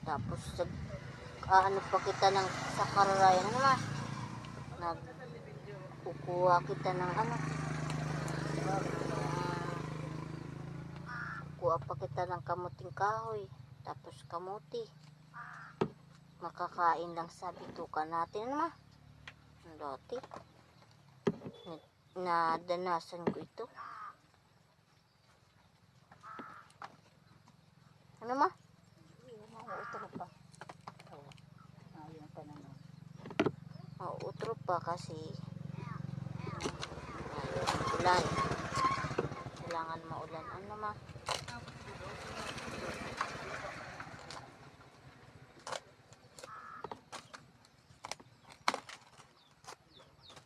Tapos ano pa kita ng sa kararayan naman. Nagkukuha kita ng ano. Kukuha pa kita ng kamuting kahoy. Tapos kamuti. Makakain lang sa bituka natin naman. Dati. Nadanasan ko ito. Ano ma? Mauutro pa. Yung pananaw. Mauutro pa kasi ulan. Kailangan maulan. Ano ma?